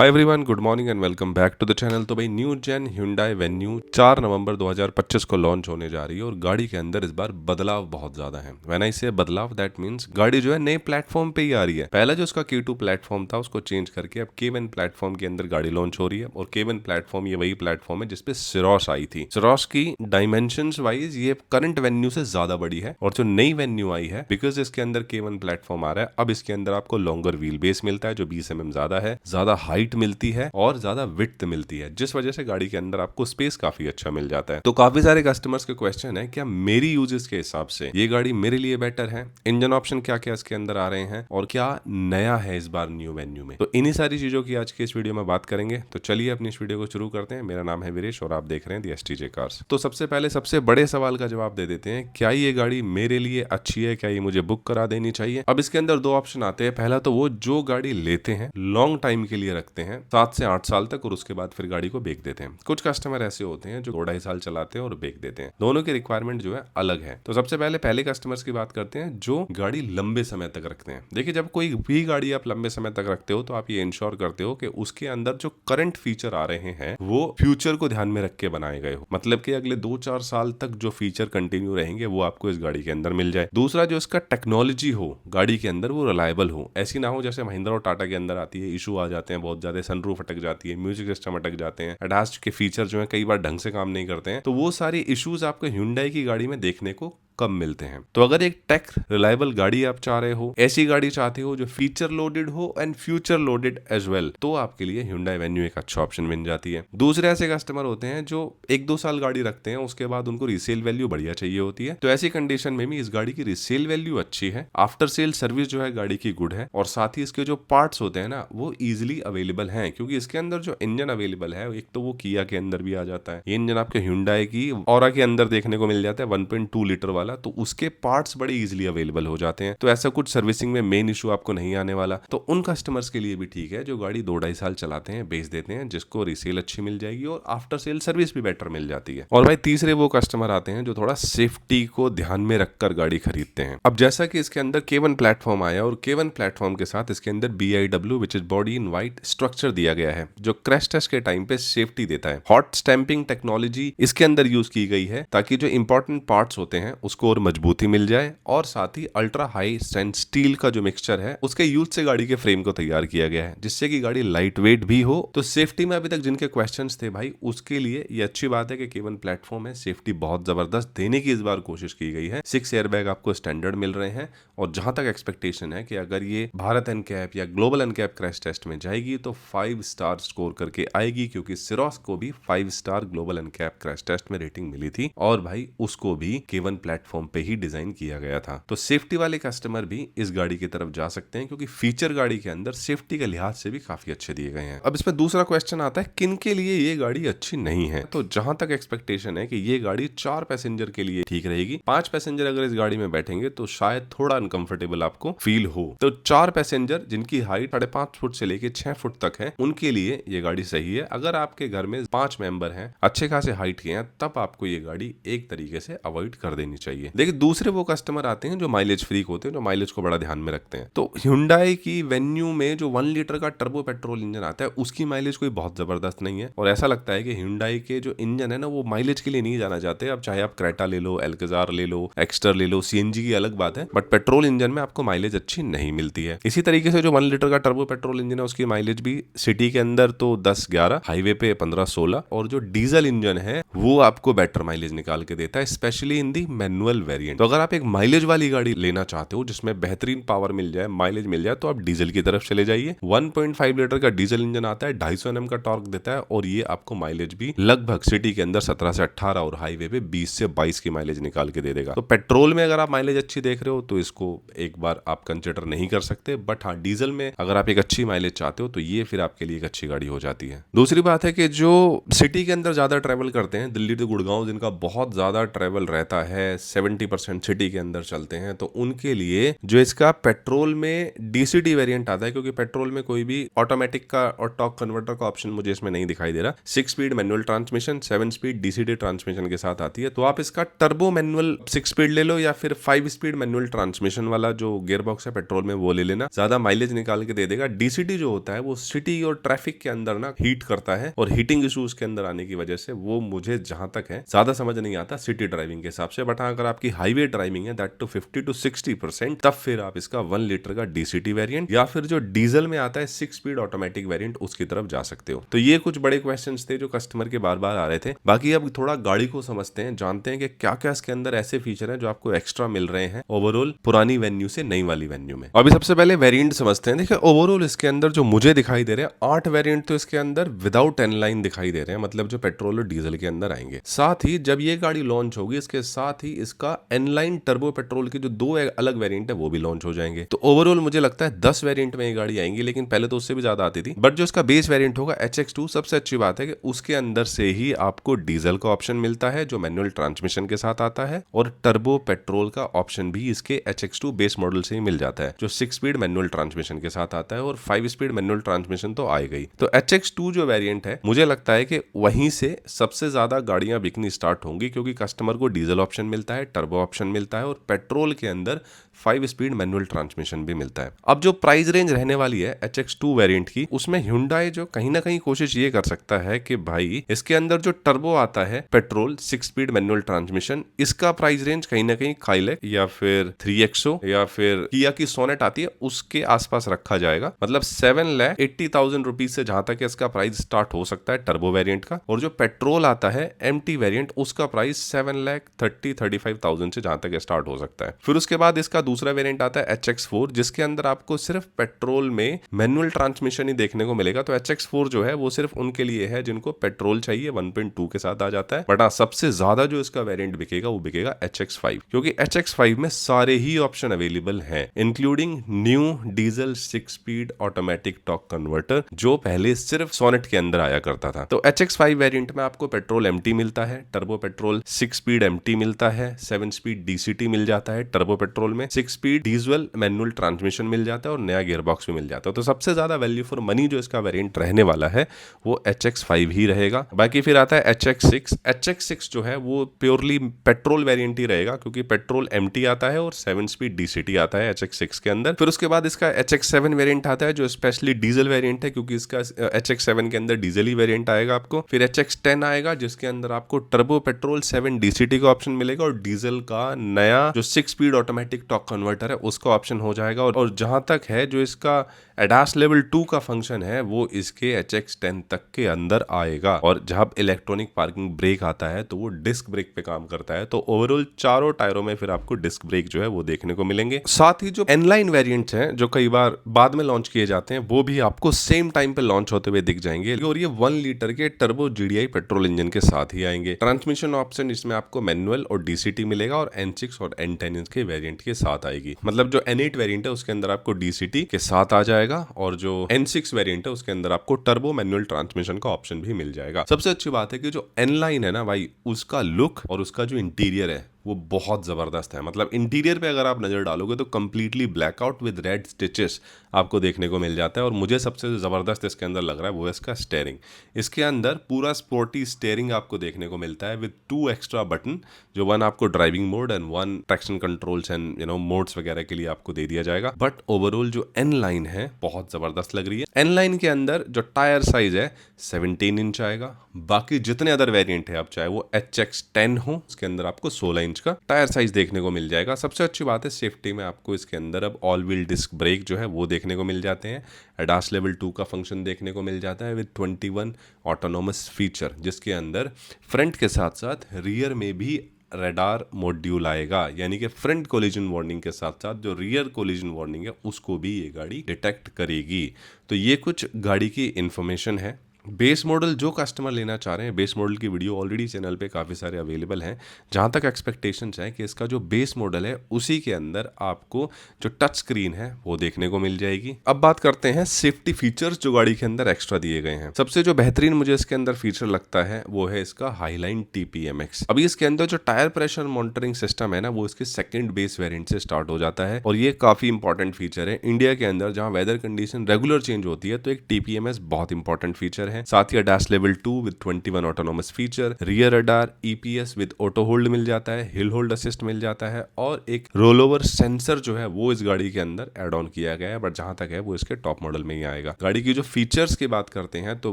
Hi everyone, good morning and welcome back to the channel. तो भाई new gen Hyundai Venue 4 नवंबर 2025 को launch होने जा रही है और गाड़ी के अंदर इस बार बदलाव बहुत ज्यादा है। व्हेन आई से बदलाव दैट मींस गाड़ी जो है नए प्लेटफॉर्म पे ही आ रही है। पहला जो उसका Q2 प्लेटफॉर्म था उसको चेंज करके अब K1 प्लेटफॉर्म के अंदर गाड़ी लॉन्च हो रही है और K1 प्लेटफॉर्म ये वही प्लेटफॉर्म है जिसपे सिरोस आई थी। सिरोस की डायमेंशंस वाइज ये करंट वेन्यू से ज्यादा बड़ी है और जो नई वेन्यू आई है बिकॉज इसके अंदर K1 प्लेटफॉर्म आ रहा है, अब इसके अंदर आपको लॉन्गर व्हील बेस मिलता है जो 20 mm ज्यादा है, ज्यादा हाइट मिलती है और ज्यादा विड्थ मिलती है, जिस वजह से गाड़ी के अंदर आपको स्पेस काफी अच्छा मिल जाता है। तो काफी सारे कस्टमर्स के क्वेश्चन है क्या मेरी यूजेस के हिसाब से ये गाड़ी मेरे लिए बेटर है, इंजन ऑप्शन क्या क्या इसके अंदर आ रहे हैं और क्या नया है इस बार न्यू वेन्यू में। तो इन्हीं सारी चीजों की आज के इस वीडियो में बात करेंगे। तो चलिए अपनी इस वीडियो को शुरू करते हैं। मेरा नाम है वीरेश और आप देख रहे हैं दी STJ कार्स। तो सबसे पहले सबसे बड़े सवाल का जवाब दे देते हैं, क्या ये गाड़ी मेरे लिए अच्छी है, क्या ये मुझे बुक करा देनी चाहिए। अब इसके अंदर दो ऑप्शन आते हैं। पहला तो वो जो गाड़ी लेते हैं लॉन्ग टाइम के लिए रखते हैं 7 से 8 साल तक और उसके बाद फिर गाड़ी को बेच देते हैं। कुछ कस्टमर ऐसे होते हैं जो 2-2.5 साल चलाते हैं और बेच देते हैं। दोनों की रिक्वायरमेंट जो है अलग है। तो सबसे पहले कस्टमर्स की बात करते हैं जो गाड़ी लंबे समय तक रखते हैं। देखिए, जब कोई भी गाड़ी आप लंबे समय तक रखते हो तो आप ये इंश्योर करते हो कि उसके अंदर जो करंट फीचर आ रहे हैं वो फ्यूचर को ध्यान में रख के बनाए गए हो, मतलब कि अगले 2-4 साल तक जो फीचर कंटिन्यू रहेंगे वो आपको इस गाड़ी के अंदर मिल जाए। दूसरा, जो इसका टेक्नोलॉजी हो गाड़ी के अंदर वो रिलायबल हो। ऐसी ना हो जैसे महिंद्रा और टाटा के अंदर आती है, इशू आ जाते हैं बहुत ज्यादा, सनरूफ अटक जाती है, म्यूजिक सिस्टम अटक जाते हैं, एडास के फीचर जो है कई बार ढंग से काम नहीं करते हैं। तो वो सारी इश्यूज आपको Hyundai की गाड़ी में देखने को कम मिलते हैं। तो अगर एक टेक रिलायबल गाड़ी आप चाह रहे हो, ऐसी गाड़ी चाहते हो जो फीचर लोडेड हो and future loaded as well, तो आपके लिए Hyundai वेन्यू एक अच्छा ऑप्शन बन जाती है। दूसरे ऐसे कस्टमर होते हैं जो 1-2 साल गाड़ी रखते हैं, उसके बाद उनको रिसेल वैल्यू बढ़िया चाहिए होती है। तो ऐसी कंडीशन में भी इस गाड़ी की रिसेल वैल्यू अच्छी है, आफ्टर सेल सर्विस जो है गाड़ी की गुड है और साथ ही इसके जो पार्ट्स होते हैं ना वो इजिली अवेलेबल हैं, क्योंकि इसके अंदर जो इंजन अवेलेबल है एक तो वो किया के अंदर भी आ जाता है। ये इंजन आपके Hyundai की औरा के अंदर देखने को मिल जाता है 1.2 लीटर वाला, तो उसके पार्ट्स बड़े इजीली अवेलेबल हो जाते हैं। तो ऐसा कुछ सर्विसिंग में मेन इशू आपको नहीं आने वाला। तो उन कस्टमर्स के लिए भी ठीक है जो गाड़ी 2-2.5 साल चलाते हैं, बेच देते हैं, जिसको रिसेल अच्छी मिल जाएगी और आफ्टर सेल सर्विस भी बेटर मिल जाती है। और भाई तीसरे वो कस्टमर आते हैं जो थोड़ा सेफ्टी को ध्यान में रखकर गाड़ी खरीदते हैं। अब जैसा कि इसके अंदर K1 प्लेटफॉर्म आया और K1 प्लेटफॉर्म के साथ इसके अंदर BIW which is body in white structure दिया गया है जो क्रैश टेस्ट के टाइम पे सेफ्टी देता है। हॉट स्टैंपिंग टेक्नोलॉजी इसके अंदर यूज की गई है ताकि जो इंपॉर्टेंट पार्ट्स होते हैं उसको और मजबूती मिल जाए और साथ ही अल्ट्रा हाई स्ट्रेंथ स्टील का जो मिक्सचर है उसके यूज से गाड़ी के फ्रेम को तैयार किया गया है जिससे कि गाड़ी लाइट वेट भी हो। तो सेफ्टी में अभी तक जिनके क्वेश्चंस थे भाई उसके लिए ये अच्छी बात है कि K1 प्लेटफॉर्म है, सेफ्टी बहुत जबरदस्त देने की इस बार कोशिश की गई है। 6 एयरबैग आपको स्टैंडर्ड मिल रहे हैं और जहां तक एक्सपेक्टेशन है कि अगर ये भारत एनकैप या ग्लोबल एनकैप क्रैश टेस्ट में जाएगी तो 5 स्टार स्कोर करके आएगी, क्योंकि सिरोस को भी 5 star global NCAP crash test में रेटिंग मिली थी और भाई उसको भी K1 प्लेटफॉर्म पे ही डिजाइन किया गया था। तो सेफ्टी वाले कस्टमर भी इस गाड़ी की तरफ जा सकते हैं क्योंकि फीचर गाड़ी के अंदर सेफ्टी के लिहाज से भी काफी अच्छे दिए गए हैं। अब इसमें दूसरा क्वेश्चन आता है किन के लिए ये गाड़ी अच्छी नहीं है। तो जहां तक एक्सपेक्टेशन है कि ये गाड़ी 4 पैसेंजर के लिए ठीक रहेगी। 5 पैसेंजर अगर इस गाड़ी में बैठेंगे तो शायद थोड़ा अनकंफर्टेबल आपको फील हो। तो 4 पैसेंजर जिनकी हाइट 5.5 फुट से लेके 6 फुट तक है उनके लिए ये गाड़ी सही है। अगर आपके घर में 5 मेंबर हैं, अच्छे खासे हाइट के हैं, तब आपको ये गाड़ी एक तरीके से अवॉइड कर देनी चाहिए। देखिए, दूसरे वो कस्टमर आते हैं जो माइलेज फ्रीक होते हैं, जो माइलेज को बड़ा ध्यान में रखते हैं। तो Hyundai की वेन्यू में जो 1 लीटर का टर्बो पेट्रोल इंजन आता है उसकी माइलेज कोई बहुत जबरदस्त नहीं है और ऐसा लगता है कि Hyundai के जो इंजन है ना वो माइलेज के लिए नहीं जाना चाहते। अब चाहे आप क्रेटा ले लो, एल्कजार ले लो, एक्स्टर ले लो, CNG की अलग बात है, बट पेट्रोल इंजन में आपको माइलेज अच्छी नहीं मिलती है। इसी तरीके से जो 1 लीटर का टर्बो पेट्रोल इंजन है उसकी माइलेज भी सिटी के अंदर तो 10-11, हाईवे पे 15-16 और जो डीजल इंजन है वो आपको बेटर माइलेज निकाल के देता है, specially in the manual variant. तो अगर आप एक माइलेज वाली गाड़ी लेना चाहते हो जिसमें बेहतरीन पावर मिल जाए, माइलेज मिल जाए, तो आप डीजल की तरफ चले जाइए। 1.5 लीटर का डीजल इंजन आता है, 250 Nm का टॉर्क देता है और ये आपको माइलेज भी लगभग सिटी के अंदर 17 से 18 और हाईवे पे 20 से 22 की माइलेज निकाल के दे देगा। तो पेट्रोल में अगर आप माइलेज अच्छी देख रहे हो तो इसको एक बार आप कंसिडर नहीं कर सकते, बट हाँ डीजल में अगर आप एक अच्छी माइलेज चाहते हो तो ये फिर आपके लिए एक अच्छी गाड़ी हो जाती है। दूसरी बात है कि जो सिटी के अंदर ज्यादा ट्रेवल करते हैं, दिल्ली टू गुड़गांव जिनका बहुत ज्यादा ट्रेवल रहता है, 70% सिटी के अंदर चलते हैं, तो उनके लिए जो इसका पेट्रोल में डीसीटी वेरिएंट आता है, क्योंकि पेट्रोल में कोई भी ऑटोमेटिक का और टॉर्क कन्वर्टर का ऑप्शन मुझे इसमें नहीं दिखाई दे रहा। 6 speed manual transmission, 7 speed DCT transmission के साथ आती है। तो आप इसका टर्बो मैनुअल 6 स्पीड ले लो या फिर 5 स्पीड मैनुअल ट्रांसमिशन वाला जो गियर बॉक्स है पेट्रोल में वो ले लेना, ज्यादा माइलेज निकाल के दे देगा। डीसीटी जो होता है वो सिटी और ट्रैफिक के अंदर ना हीट करता है, और हीटिंग इशूज के अंदर आने की वजह से वो मुझे जहां तक है ज्यादा समझ नहीं आता सिटी ड्राइविंग के हिसाब से। बट हाँ, अगर आपकी हाईवे ड्राइविंग है दैट टू 50 to 60%, तब फिर आप इसका 1 लीटर का डीसीटी वेरिएंट या फिर जो डीजल में आता है 6 स्पीड ऑटोमेटिक वेरिएंट उसकी तरफ जा सकते हो। तो ये कुछ बड़े क्वेश्चंस थे जो कस्टमर के बार बार आ रहे थे। बाकी अब थोड़ा गाड़ी को समझते हैं, जानते हैं कि क्या क्या इसके अंदर ऐसे फीचर हैं जो आपको एक्स्ट्रा मिल रहे हैं ओवरऑल पुरानी वेन्यू से नई वाली वेन्यू में। अभी सबसे पहले वेरिएंट समझते हैं। देखिए ओवरऑल इसके अंदर जो मुझे दिखाई दे रहे हैं 8 वेरिएंट तो इसके अंदर विदाउट एन लाइन दिखाई दे रहे हैं, मतलब जो पेट्रोल और डीजल के अंदर आएंगे। साथ ही जब ये गाड़ी लॉन्च होगी इसके साथ ही इसका एन लाइन टर्बो पेट्रोल के जो 2 अलग वेरिएंट है वो भी लॉन्च हो जाएंगे। तो ओवरऑल मुझे लगता है 10 वेरिएंट में ये गाड़ी आएंगी, लेकिन पहले तो उससे भी ज्यादा आती थी। बट जो इसका बेस वेरिएंट होगा HX2, सबसे अच्छी बात है कि उसके अंदर से ही आपको डीजल का ऑप्शन मिलता है जो मैनुअल ट्रांसमिशन के साथ आता है, और टर्बो पेट्रोल का ऑप्शन भी इसके HX2 बेस मॉडल से ही मिल जाता है जो 6 स्पीड मैनुअल ट्रांसमिशन के साथ आता है, और 5 स्पीड मैनुअल ट्रांसमिशन तो आएगा ही। तो HX2 जो वेरिएंट है मुझे लगता है कि वहीं से सबसे ज्यादा गाड़ियां बिकनी स्टार्ट होंगी, क्योंकि कस्टमर को डीजल ऑप्शन मिलता है, टर्बो ऑप्शन मिलता है, और पेट्रोल के अंदर 5 स्पीड मैनुअल ट्रांसमिशन भी मिलता है। अब जो प्राइस रेंज रहने वाली है HX2 वेरिएंट की, उसमें Hyundai जो कहीं ना कहीं कोशिश ये कर सकता है कि भाई इसके अंदर जो टर्बो आता है पेट्रोल 6 स्पीड मैनुअल ट्रांसमिशन, इसका प्राइस रेंज कहीं ना कहीं काइलैक या फिर 3XO या फिर किया की सोनेट आती है उसके आसपास रखा जाएगा। मतलब 7,80,000 रुपीज से जहां तक इसका प्राइस स्टार्ट हो सकता है टर्बो वेरिएंट का, और जो पेट्रोल आता है MT वेरिएंट उसका प्राइस 7,35,000 से जहां तक स्टार्ट हो सकता है। फिर उसके बाद इसका दूसरा वेरिएंट आता है HX4, जिसके अंदर आपको सिर्फ पेट्रोल में मैनुअल ट्रांसमिशन ही देखने को मिलेगा। तो HX4 जो है वो सिर्फ उनके लिए है जिनको पेट्रोल चाहिए, 1.2 के साथ आ जाता है। बट हाँ, सबसे ज्यादा जो इसका वेरिएंट बिकेगा वो बिकेगा HX5, क्योंकि HX5 में सारे ही ऑप्शन अवेलेबल हैं, including new diesel 6 speed automatic torque converter जो पहले सिर्फ सोनेट के अंदर आया करता था। तो HX5 वेरिएंट में आपको पेट्रोल MT मिलता है, टर्बो पेट्रोल 6 स्पीड MT मिलता है, 7 स्पीड DCT मिल जाता है टर्बो पेट्रोल में, 6 स्पीड डीजल मैनुअल ट्रांसमिशन मिल जाता है, और नया गियर बॉक्स भी मिल जाता है। तो सबसे ज्यादा वैल्यू फॉर मनी जो इसका वेरिएंट रहने वाला है वो HX5 ही रहेगा। बाकी फिर आता है HX6। HX6 जो है वो प्योरली पेट्रोल वेरिएंट ही रहेगा, क्योंकि पेट्रोल MT आता है और 7 स्पीड DCT आता है HX6 के अंदर। फिर उसके बाद इसका HX7 वेरिएंट आता है जो स्पेशली डीजल वेरिएंट है, क्योंकि इसका HX7 के अंदर डीजल ही वेरिएंट आएगा आपको। फिर HX10 आएगा जिसके अंदर आपको टर्बो पेट्रोल 7 DCT का ऑप्शन मिलेगा, और डीजल का नया जो 6 स्पीड ऑटोमेटिक टॉर्क कन्वर्टर है उसका ऑप्शन हो जाएगा। और जहां तक है जो इसका ADAS लेवल 2 का फंक्शन है वो इसके HX10 तक के अंदर आएगा, और जब इलेक्ट्रॉनिक पार्किंग ब्रेक आता है तो वो डिस्क ब्रेक पे काम करता है। तो ओवरऑल चारों टायरों में फिर आपको डिस्क ब्रेक जो है वो देखने को मिलेंगे। साथ ही जो एनलाइन वेरिएंट्स हैं जो कई बार बाद में लॉन्च किए जाते हैं वो भी आपको सेम टाइम पे लॉन्च होते हुए दिख जाएंगे, और ये 1 लीटर के टर्बो GDI पेट्रोल इंजन के साथ ही आएंगे। ट्रांसमिशन ऑप्शन इसमें आपको मैनुअल और DCT मिलेगा, और N6 और N10 के वेरिएंट के साथ आएगी। मतलब जो N8 वेरिएंट है उसके अंदर आपको DCT के साथ आ जाएगा, और जो N6 वेरिएंट है उसके अंदर आपको टर्बो मैनुअल ट्रांसमिशन का ऑप्शन भी मिल जाएगा। सबसे अच्छी बात है कि जो N लाइन है ना भाई, उसका लुक और उसका जो इंटीरियर है वो बहुत जबरदस्त है। मतलब इंटीरियर पे अगर आप नजर डालोगे तो completely blackout with red stitches आपको देखने को मिल जाता है, और मुझे सबसे जबरदस्त इसके अंदर लग रहा है वो है इसका स्टीयरिंग। इसके अंदर पूरा स्पोर्टी स्टीयरिंग आपको देखने को मिलता है विद 2 एक्स्ट्रा बटन, जो 1 आपको driving mode and 1 traction controls and modes वगैरह के लिए आपको दे दिया जाएगा। बट ओवरऑल जो N लाइन है बहुत जबरदस्त लग रही है। N लाइन के अंदर जो टायर साइज है 17 इंच आएगा। बाकी जितने अदर वेरिएंट है, आप चाहे वो HX10 हो, उसके अंदर आपको 16 इंच का टायर साइज देखने को मिल जाएगा। सबसे अच्छी बात है सेफ्टी में आपको इसके अंदर अब ऑल व्हील डिस्क ब्रेक जो है वो देखने को मिल जाते हैं। ADAS लेवल 2 का फंक्शन देखने को मिल जाता है विद 21 ऑटोनोमस फीचर, जिसके अंदर फ्रंट के साथ साथ रियर में भी रडार मॉड्यूल आएगा, यानी कि फ्रंट कोलिजन वार्निंग के साथ साथ जो रियर कोलिजन वार्निंग है उसको भी ये गाड़ी डिटेक्ट करेगी। तो ये कुछ गाड़ी की इंफॉर्मेशन है। बेस मॉडल जो कस्टमर लेना चाह रहे हैं, बेस मॉडल की वीडियो ऑलरेडी चैनल पे काफ़ी सारे अवेलेबल हैं। जहाँ तक एक्सपेक्टेशंस हैं कि इसका जो बेस मॉडल है उसी के अंदर आपको जो टच स्क्रीन है वो देखने को मिल जाएगी। अब बात करते हैं सेफ्टी फीचर्स जो गाड़ी के अंदर एक्स्ट्रा दिए गए हैं। सबसे जो बेहतरीन मुझे इसके अंदर फीचर लगता है वो है इसका हाईलाइन TPMX। अभी इसके अंदर जो टायर प्रेशर मॉनिटरिंग सिस्टम है ना, वो इसके सेकंड बेस वेरिएंट से स्टार्ट हो जाता है और ये काफ़ी इंपॉर्टेंट फीचर है। इंडिया के अंदर जहाँ वेदर कंडीशन रेगुलर चेंज होती है तो एक TPMS बहुत इंपॉर्टेंट फीचर है। साथ ही dash level 2 with 21 autonomous feature, rear radar, EPS with auto hold मिल जाता है, हिल होल्ड असिस्ट मिल जाता है और एक रोल ओवर सेंसर जो है वो इस गाड़ी के अंदर एड ऑन किया गया है। बट जहां तक है वो इसके टॉप मॉडल में ही आएगा। गाड़ी की जो फीचर्स की बात करते हैं तो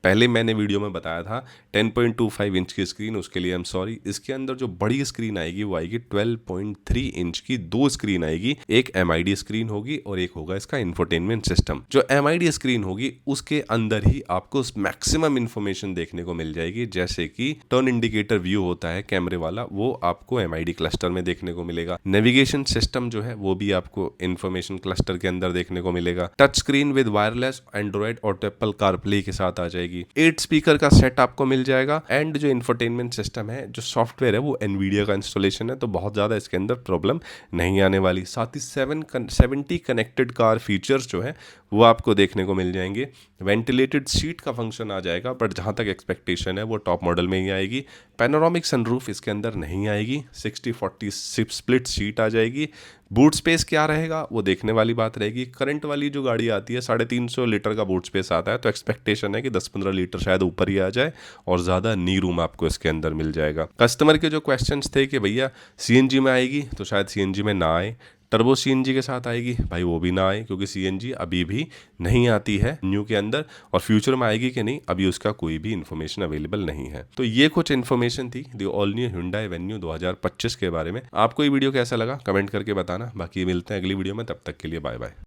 पहले मैंने वीडियो में बताया था 10.25 इंच की स्क्रीन, उसके लिए आई एम सॉरी। इसके अंदर जो बड़ी स्क्रीन आएगी वो आएगी 12.3 इंच की। दो स्क्रीन आएगी, एक MID स्क्रीन होगी और एक होगा इसका इंफोटेनमेंट सिस्टम। जो MID स्क्रीन होगी उसके अंदर ही आपको मैक्सिमम इंफॉर्मेशन देखने को मिल जाएगी, जैसे कि टर्न इंडिकेटर व्यू होता है कैमरे वाला, वो आपको MID क्लस्टर में देखने को मिलेगा। नेविगेशन सिस्टम जो है वो भी आपको इंफॉर्मेशन क्लस्टर के अंदर देखने को मिलेगा। Touch screen with wireless Android और एप्पल कारप्ले के साथ आ जाएगी। 8 स्पीकर का सेट आपको मिल जाएगा एंड जो इंफोटेनमेंट सिस्टम है, जो सॉफ्टवेयर है वो एनवीडिया का इंस्टॉलेशन है, तो बहुत ज्यादा इसके अंदर प्रॉब्लम नहीं आने वाली। साथ ही 70 कनेक्टेड कार फीचर्स जो है वो आपको देखने को मिल जाएंगे। वेंटिलेटेड सीट का फंक्शन आ जाएगा, बट जहां तक एक्सपेक्टेशन है वो टॉप मॉडल में ही आएगी। पैनोरामिक सनरूफ इसके अंदर नहीं आएगी। 60-40 स्प्लिट सीट आ जाएगी। बूट स्पेस क्या रहेगा वो देखने वाली बात रहेगी। करंट वाली जो गाड़ी आती है 350 लीटर का बूट स्पेस आता है, तो एक्सपेक्टेशन है कि 10-15 लीटर शायद ऊपर ही आ जाए और ज़्यादा नी रूम आपको इसके अंदर मिल जाएगा। कस्टमर के जो क्वेश्चंस थे कि भैया CNG में आएगी, तो शायद CNG में ना आए। टर्बो CNG के साथ आएगी, भाई वो भी ना आए, क्योंकि CNG अभी भी नहीं आती है न्यू के अंदर, और फ्यूचर में आएगी कि नहीं अभी उसका कोई भी इन्फॉर्मेशन अवेलेबल नहीं है। तो ये कुछ इन्फॉर्मेशन थी the all new Hyundai Venue 2025 के बारे में। आपको ये वीडियो कैसा लगा कमेंट करके बताना। बाकी मिलते हैं अगली वीडियो में, तब तक के लिए बाय बाय।